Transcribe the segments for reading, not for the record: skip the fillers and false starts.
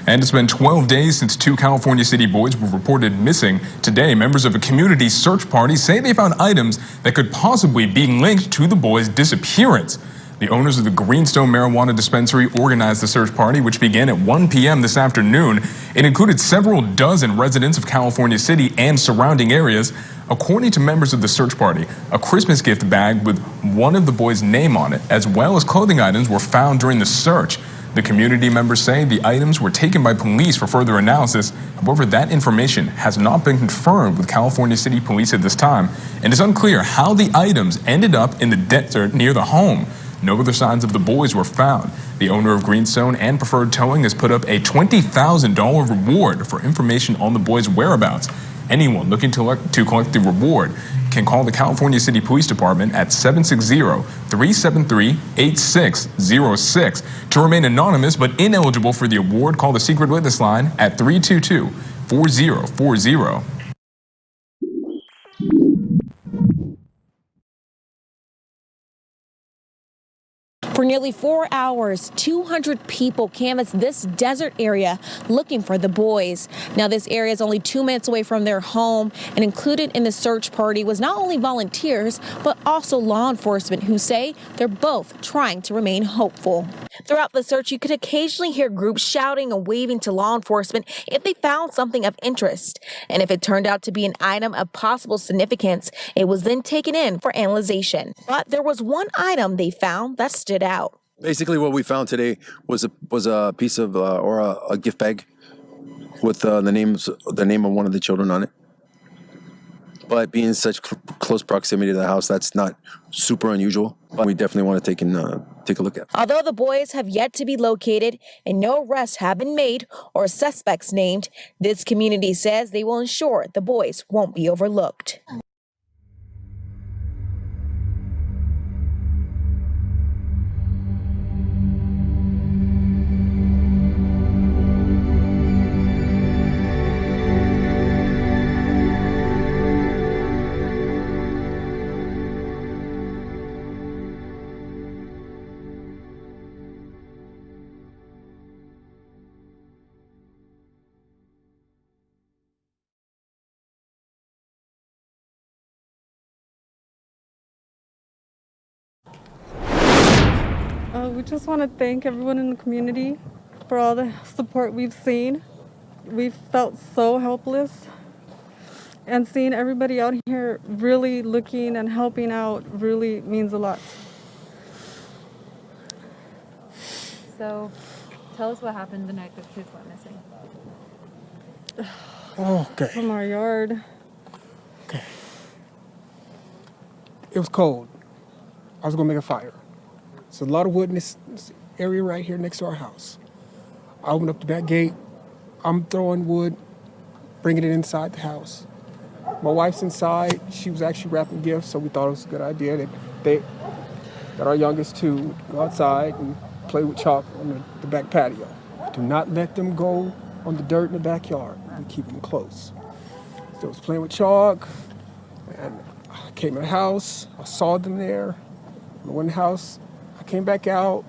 And it's been 12 days since 2 California City boys were reported missing. Today, members of a community search party say they found items that could possibly be linked to the boys' disappearance. The owners of the Greenstone Marijuana Dispensary organized the search party, which began at 1 p.m. this afternoon. It included several dozen residents of California City and surrounding areas. According to members of the search party, a Christmas gift bag with one of the boys' name on it, as well as clothing items, were found during the search. The community members say the items were taken by police for further analysis. However, that information has not been confirmed with California City Police at this time, and it's unclear how the items ended up in the desert near the home. No other signs of the boys were found. The owner of Greenstone and Preferred Towing has put up a $20,000 reward for information on the boys' whereabouts. Anyone looking to collect the reward can call the California City Police Department at 760-373-8606. To remain anonymous but ineligible for the award, call the Secret Witness line at 322-4040. For nearly 4 hours, 200 people canvassed this desert area looking for the boys. Now, this area is only 2 minutes away from their home, and included in the search party was not only volunteers, but also law enforcement who say they're both trying to remain hopeful. Throughout the search, you could occasionally hear groups shouting and waving to law enforcement if they found something of interest. And if it turned out to be an item of possible significance, it was then taken in for analyzation. But there was one item they found that stood out. Basically, what we found today was a piece of or a gift bag with the name of one of the children on it. But being in such close proximity to the house, that's not super unusual. But we definitely want to take a look at it. Although the boys have yet to be located and no arrests have been made or suspects named, this community says they will ensure the boys won't be overlooked. We just want to thank everyone in the community for all the support we've seen. We've felt so helpless, and seeing everybody out here really looking and helping out really means a lot. So, tell us what happened the night the kids went missing. Okay. From our yard. Okay. It was cold. I was gonna make a fire. There's a lot of wood in this area right here next to our house. I opened up the back gate. I'm throwing wood, bringing it inside the house. My wife's inside. She was actually wrapping gifts, so we thought it was a good idea that our youngest two go outside and play with chalk on the back patio. Do not let them go on the dirt in the backyard. We keep them close. So I was playing with chalk, and I came in the house. I saw them there. I went in the house. I came back out.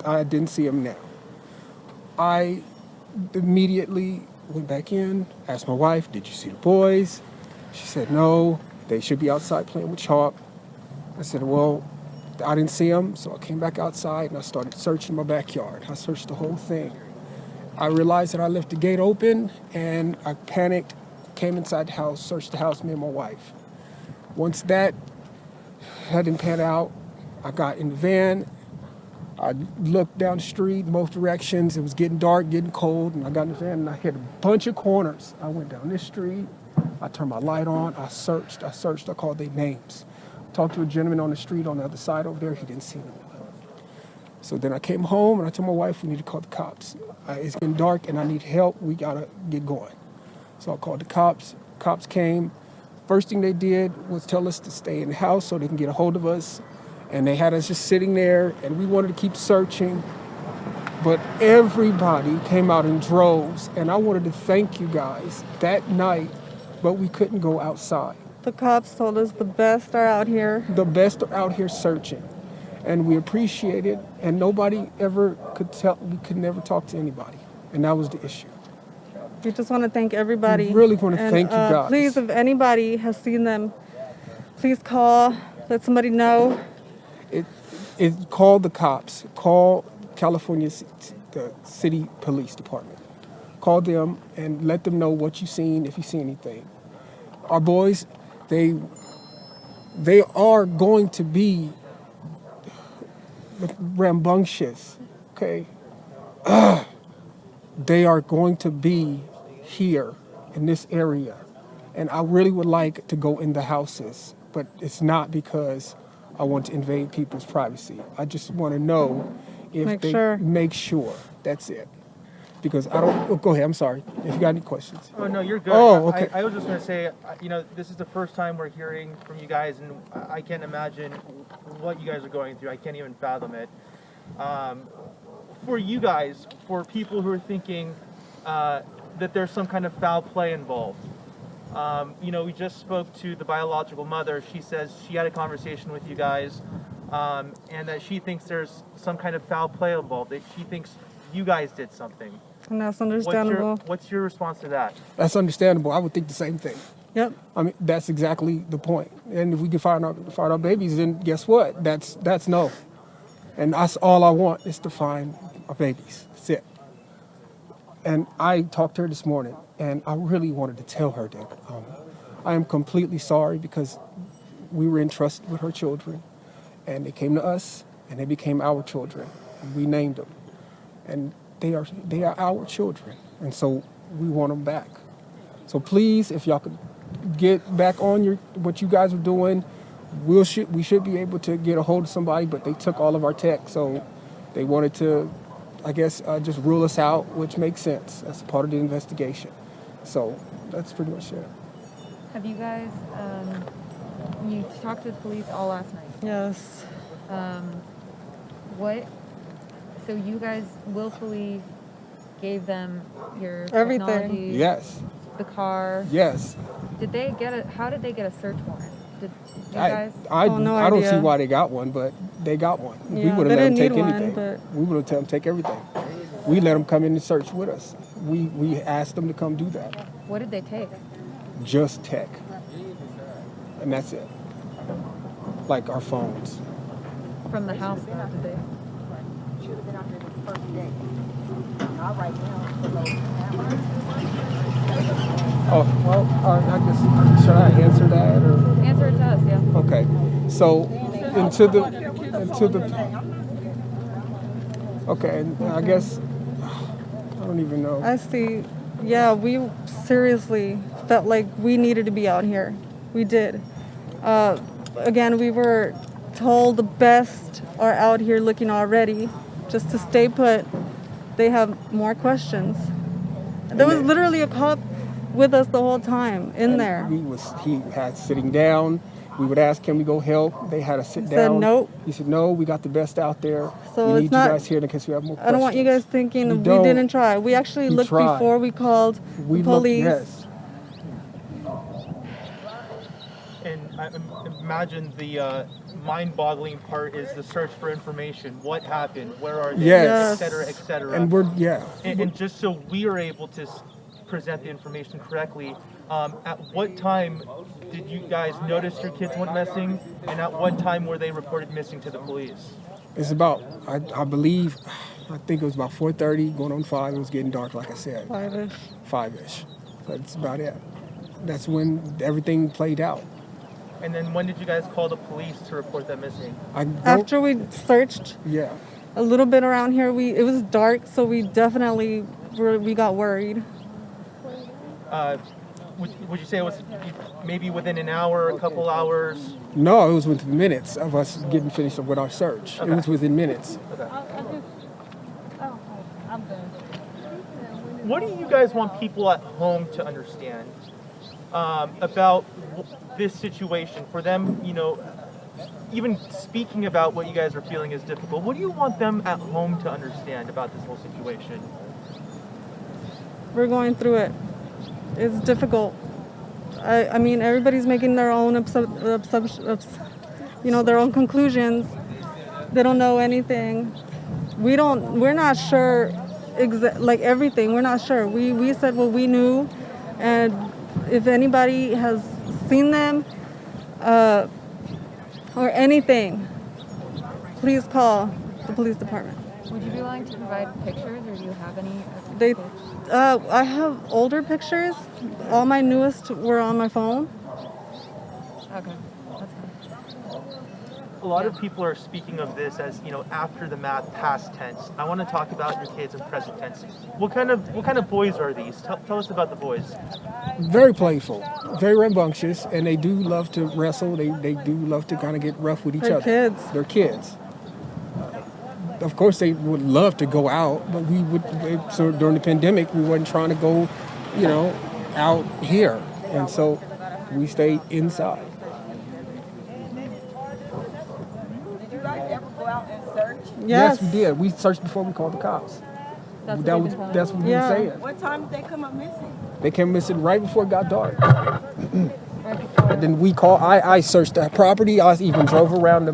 I didn't see them now. I immediately went back in, asked my wife, did you see the boys? She said, no, they should be outside playing with chalk. I said, well, I didn't see them, so I came back outside and I started searching my backyard. I searched the whole thing. I realized that I left the gate open, and I panicked, came inside the house, searched the house, me and my wife. Once that didn't pan out, I got in the van. I looked down the street in both directions. It was getting dark, getting cold, and I got in the van and I hit a bunch of corners. I went down this street. I turned my light on. I searched. I called their names. Talked to a gentleman on the street on the other side over there. He didn't see them. So then I came home and I told my wife we need to call the cops. It's getting dark and I need help. We gotta get going. So I called the cops. Cops came. First thing they did was tell us to stay in the house so they can get a hold of us. And they had us just sitting there, and we wanted to keep searching. But everybody came out in droves, and I wanted to thank you guys that night, but we couldn't go outside. The cops told us the best are out here. The best are out here searching, and we appreciate it, and nobody ever could tell, we could never talk to anybody. And that was the issue. We just want to thank everybody. We really want to And, thank you guys. Please, if anybody has seen them, please call, let somebody know. Call the cops. Call the city police department. Call them and let them know what you've seen, if you see anything. Our boys, they are going to be rambunctious, okay? They are going to be here in this area. And I really would like to go in the houses, but it's not because I want to invade people's privacy. I just want to know if make sure. That's it. Because I don't, go ahead, I'm sorry. If you got any questions. Oh, no, you're good. Oh, okay. I was just going to say, this is the first time we're hearing from you guys, and I can't imagine what you guys are going through. I can't even fathom it. For you guys, for people who are thinking that there's some kind of foul play involved, we just spoke to the biological mother. She says she had a conversation with you guys, and that she thinks there's some kind of foul play involved, that she thinks you guys did something. And that's understandable. What's your response to that? That's understandable. I would think the same thing. Yep. I mean, that's exactly the point. And if we can find our babies, then guess what? That's no. And that's all I want is to find our babies. That's it. And I talked to her this morning, and I really wanted to tell her that I am completely sorry because we were entrusted with her children, and they came to us, and they became our children, and we named them. And they are our children, and so we want them back. So please, if y'all could get back on what you guys are doing, we should be able to get a hold of somebody, but they took all of our tech, so they wanted to, I guess, just rule us out, which makes sense. That's part of the investigation. So that's pretty much it. Have you guys, you talked to the police all last night? Yes. So you guys willfully gave them your Everything. technology, Yes. the car. Yes. How did they get a search warrant? Did you I guys? no I don't see idea. why they got one, but they got one. We Yeah, would they have let them didn't take need one, anything. but- We would have let them take everything. We let them come in and search with us. We asked them to come do that. What did they take? Just tech. And that's it. Like our phones. From the house, though, did they? Should have been out there the first day. Not right now. Below. Oh, well, I guess, should I answer that or? Answer it to us, yeah. Okay. So okay, and I guess, I don't even know. I see. Yeah, we seriously felt like we needed to be out here. We did. Again, we were told the best are out here looking already. Just to stay put, they have more questions. There was literally a cop with us the whole time in there. He had sitting down. We would ask, can we go help? They had to sit He down. said nope. He said, no, we got the best out there. So we it's need not- you guys here in case we have more questions. I don't want you guys thinking we don't. didn't try. We actually We looked tried. before we called We the looked, police. yes. And I imagine the mind-boggling part is the search for information. What happened? Where are they? Yes. Et cetera, et cetera. And And just so we are able to present the information correctly, at what time did you guys notice your kids went missing, and at what time were they reported missing to the police? It's about, I think it was about 4:30, going on 5. It was getting dark, like I said. 5-ish. 5-ish. But it's about it. That's when everything played out. And then when did you guys call the police to report them missing? After we searched Yeah. a little bit around here, it was dark, so we definitely we got worried. Would you say it was maybe within an hour, a couple hours? No, it was within minutes of us getting finished with our search. Okay. It was within minutes. What do you guys want people at home to understand about this situation? For them, even speaking about what you guys are feeling is difficult. What do you want them at home to understand about this whole situation? We're going through it. It's difficult. I mean, everybody's making their own their own conclusions. They don't know anything. We're not sure like everything. We're not sure. We said what we knew, and if anybody has seen them or anything, please call the police department. Would you be willing to provide pictures, or do you have any? I have older pictures. All my newest were on my phone. Okay, that's fine. A lot of people are speaking of this as, you know, after the math, past tense. I want to talk about your kids in present tense. What kind of boys are these? Tell us about the boys. Very playful, very rambunctious, and they do love to wrestle. They do love to kind of get rough with each other. Kids. They're kids. Of course, they would love to go out, but so during the pandemic, we weren't trying to go, out here. And so we stayed inside. Did you guys ever go out and search? Yes, we did. We searched before we called the cops. That's That's what we were saying. What time did they come up missing? They came missing right before it got dark. And then we called. I searched the property. I even drove around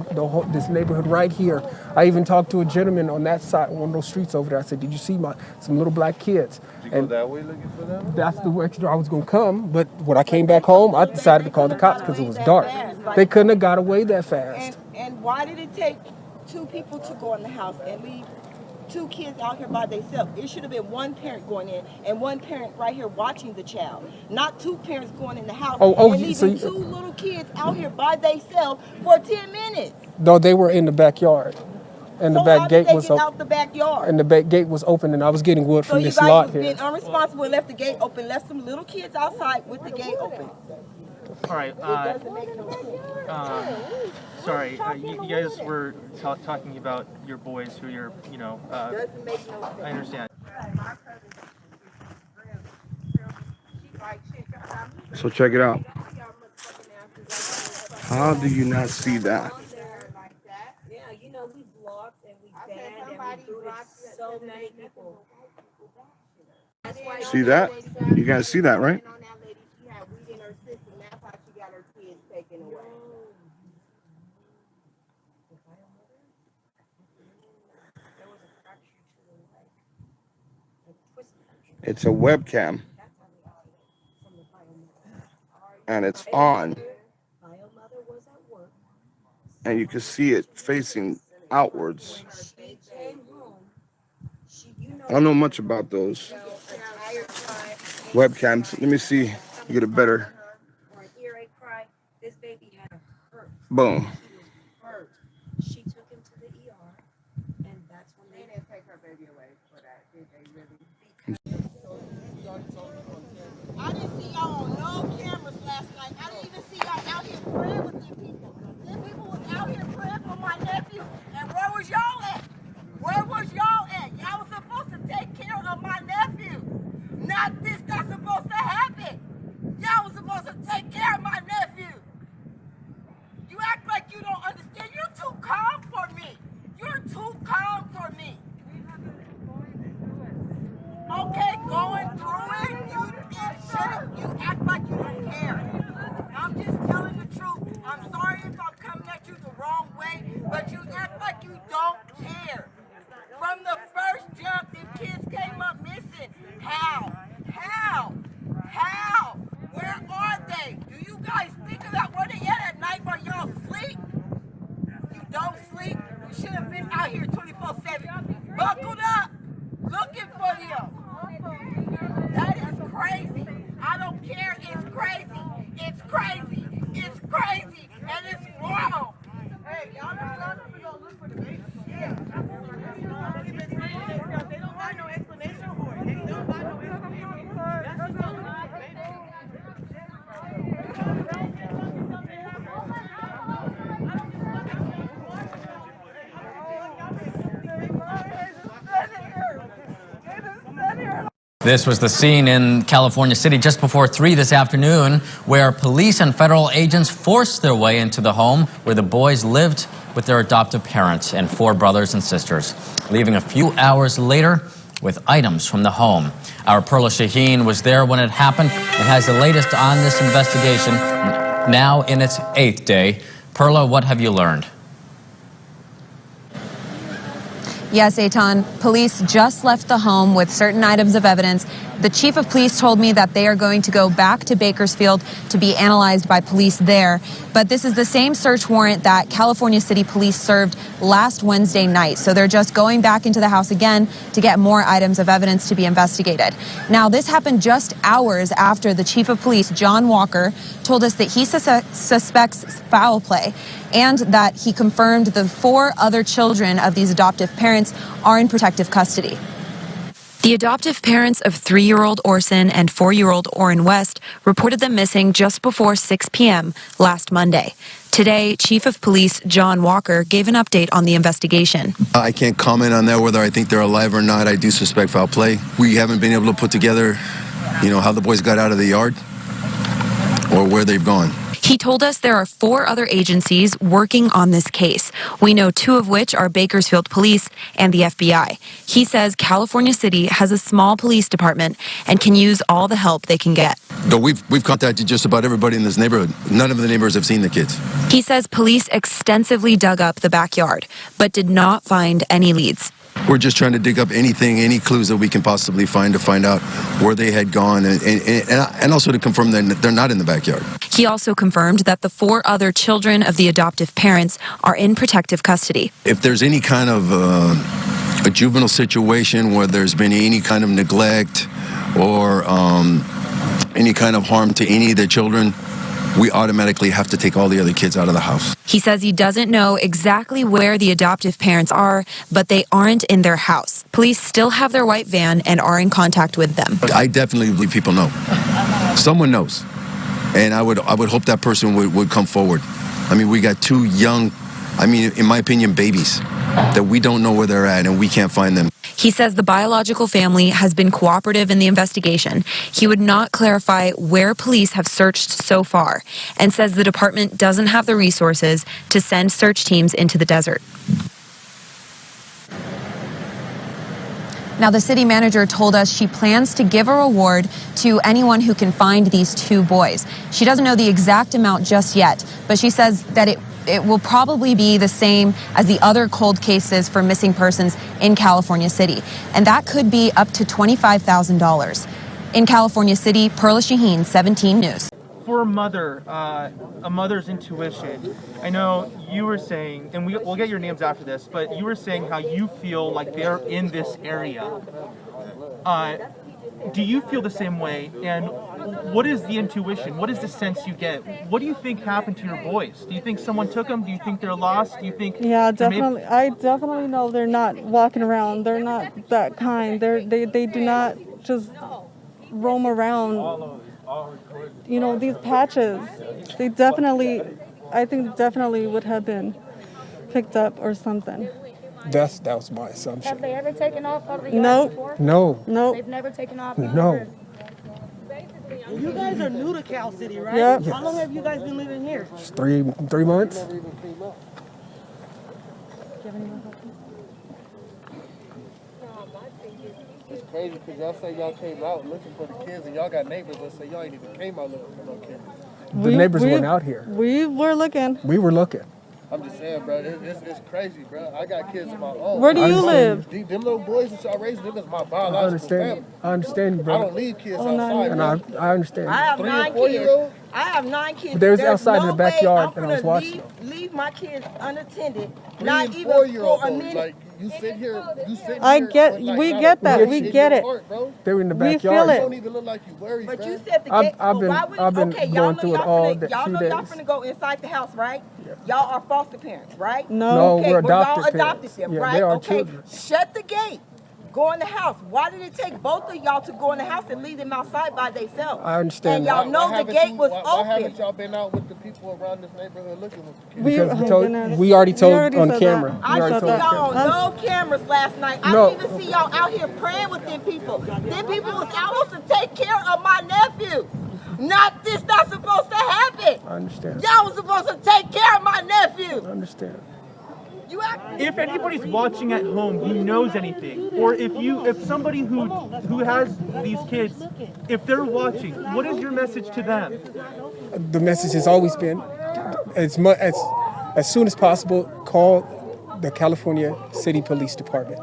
this neighborhood right here. I even talked to a gentleman on that side, one of those streets over there. I said, "Did you see some little black kids?" Did you go that way looking for them? That's the way I was going to come. But when I came back home, I decided to call the cops because it was dark. They couldn't have got away that fast. And why did it take two people to go in the house and leave two kids out here by themselves? It should have been one parent going in and one parent right here watching the child, not two parents going in the house and leaving two little kids out here by themselves for 10 minutes. No, they were in the backyard, and the back gate was open. Out the backyard? And the back gate was open, and I was getting wood from this lot here. So you guys was being unresponsible and left the gate open, left some little kids outside with the gate open. All right. Sorry, you guys were talking about your boys who you're, I understand. So check it out. How do you not see that? Yeah, we blocked and we banned and we booted so many people. See that? You guys see that, right? It's a webcam, and it's on, and you can see it facing outwards. I don't know much about those webcams. Let me see. You get a better. Boom. She took him to the ER, and that's when they didn't take her baby away for that. Did they really? I didn't see y'all on no cameras last night. I didn't even see y'all out here praying with them people. Them people was out here praying for my nephew. And where was y'all at? Where was y'all at? Y'all was supposed to take care of my nephew. Not this that's supposed to happen. Y'all was supposed to take care of my nephew. You act like you don't understand. You're too calm for me. You're too calm for me. Okay, going through it, you act like you don't care. I'm just telling the truth. I'm sorry if I'm coming at you the wrong way, but you act like you don't care. From the first jump, them kids came up missing. How? Where are they? Do you guys think about where they at night while y'all sleep? You don't sleep? You should have been out here 24/7. Buckled up, looking for them. That is crazy. I don't care. It's crazy. It's crazy. It's crazy. And it's wrong. Hey, y'all not going to go look for the baby. Yeah. They don't got no explanation for it. They don't got no explanation. That's just not the This was the scene in California City just before 3 this afternoon, where police and federal agents forced their way into the home where the boys lived with their adoptive parents and 4 brothers and sisters, leaving a few hours later with items from the home. Our Perla Shaheen was there when it happened and has the latest on this investigation, now in its 8th day. Perla, what have you learned? Yes, Eitan, police just left the home with certain items of evidence. The chief of police told me that they are going to go back to Bakersfield to be analyzed by police there. But this is the same search warrant that California City Police served last Wednesday night. So they're just going back into the house again to get more items of evidence to be investigated. Now, this happened just hours after the chief of police, John Walker, told us that he suspects foul play and that he confirmed the 4 other children of these adoptive parents are in protective custody. The adoptive parents of 3-year-old Orson and 4-year-old Orrin West reported them missing just before 6 p.m. last Monday. Today, Chief of Police John Walker gave an update on the investigation. I can't comment on that, whether I think they're alive or not. I do suspect foul play. We haven't been able to put together, how the boys got out of the yard or where they've gone. He told us there are 4 other agencies working on this case. We know 2 of which are Bakersfield Police and the FBI. He says California City has a small police department and can use all the help they can get. But we've contacted just about everybody in this neighborhood. None of the neighbors have seen the kids. He says police extensively dug up the backyard, but did not find any leads. We're just trying to dig up anything, any clues that we can possibly find to find out where they had gone and also to confirm that they're not in the backyard. He also confirmed that the 4 other children of the adoptive parents are in protective custody. If there's any kind of a juvenile situation where there's been any kind of neglect or any kind of harm to any of the children, we automatically have to take all the other kids out of the house. He says he doesn't know exactly where the adoptive parents are, but they aren't in their house. Police still have their white van and are in contact with them. I definitely believe people know. Someone knows. And I would hope that person would come forward. I mean, we got 2 young, in my opinion, babies that we don't know where they're at and we can't find them. He says the biological family has been cooperative in the investigation. He would not clarify where police have searched so far and says the department doesn't have the resources to send search teams into the desert. Now, the city manager told us she plans to give a reward to anyone who can find these 2 boys. She doesn't know the exact amount just yet, but she says that it will probably be the same as the other cold cases for missing persons in California City, and that could be up to $25,000. In California City, Perla Shaheen, 17 News. For a mother, a mother's intuition, I know you were saying, and we'll get your names after this, but you were saying how you feel like they're in this area. Do you feel the same way? And what is the intuition? What is the sense you get? What do you think happened to your boys? Do you think someone took them? Do you think they're lost? Do you think? Yeah, definitely. I definitely know they're not walking around. They're not that kind. They do not just roam around. These patches. They definitely, I think definitely would have been picked up or something. That was my assumption. Have they ever taken off out of the yard before? No. They've never taken off? No. You guys are new to Cal City, right? Yep. How long have you guys been living here? Just 3 months. It's crazy because y'all say y'all came out looking for the kids and y'all got neighbors that say y'all ain't even came out looking for no kids. The neighbors weren't out here. We were looking. We were looking. I'm just saying, bro, it's crazy, bro. I got kids of my own. Where do you live? Them little boys that y'all raising, them is my biological family. I understand, you, bro. I don't leave kids outside. And I understand. I have 9 kids. I have 9 kids. But there's outside in the backyard, and I was watching. Leave my kids unattended. 3 not and even 4-year-old for a though. minute. Like you sit here. We get that. We get it. They were in the We backyard. feel it. You don't even look like you worried, But bro. you said the gate. I've been going through it all day. Y'all know y'all finna go inside the house, right? Y'all are foster parents, right? No, okay, we're well, y'all adopted adopted parents. them, Yeah, right? they are okay, children. shut the gate. Go in the house. Why did it take both of y'all to go in the house and leave them outside by themselves? I understand And y'all know the gate was Why open. haven't y'all been out with the people around this neighborhood looking with the kids? Because we already told on camera. I didn't see y'all on no cameras last night. I No. didn't even see y'all out here praying with them people. Them people was out to take care of my nephew. Not supposed to happen. I understand. Y'all was supposed to take care of my nephew. I understand. If anybody's watching at home who knows anything, or if somebody who has these kids, if they're watching, what is your message to them? The message has always been, as soon as possible, call the California City Police Department.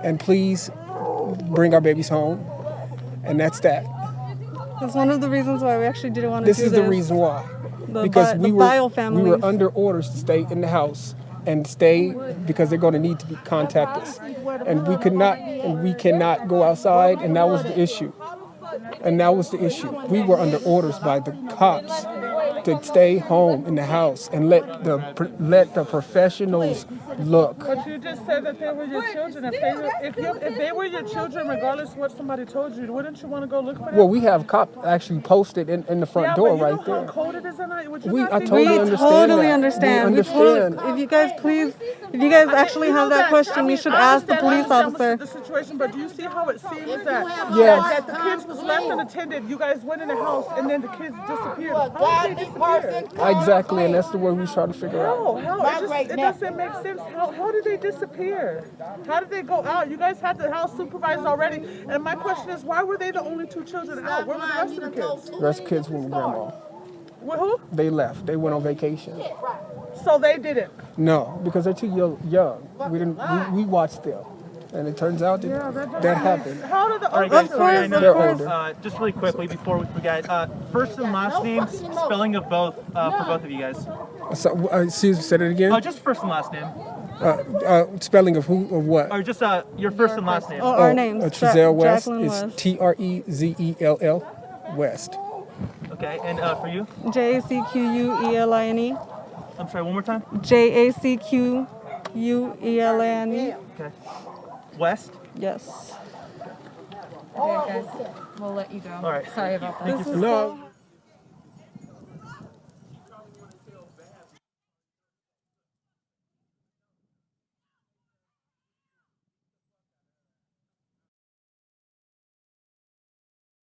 and please bring our babies home. And that's that. That's one of the reasons why we actually didn't want to This do is the reason why. Because we were under orders to stay in the house and stay because they're going to need to contact us. And we cannot go outside, and that was the issue. We were under orders by the cops to stay home in the house and let the professionals look. But you just said that they were your children. If they were your children, regardless of what somebody told you, wouldn't you want to go look for them? Well, we have cops actually posted in the front door right there. How cold it is at night? I totally understand. We understand. If you guys actually have that question, you should ask the police officer. The situation, but do you see how it seems that the kids was left unattended? You guys went in the house and then the kids disappeared. How did they disappear? Exactly, and that's the way we try to figure out. It doesn't make sense. How did they disappear? How did they go out? You guys had the house supervised already. And my question is, why were they the only 2 children out? Where were the rest of the kids? The rest of the kids were with grandma. With who? They left. They went on vacation. So they didn't? No, because they're too young. We watched them. And it turns out that happened. How did the They're older. Just really quickly before we forget, first and last names, spelling of both for both of you guys. So, excuse me, say that again? Just first and last name. Spelling of who or what? Or just your first and last name. Our names. Trezell West Jacqueline is West. Trezell West. Okay, and for you? Jacqueline. I'm sorry, one more time? Jacqueline. Okay. West? Yes. Okay, guys, we'll let you go. All right. Sorry about that. No.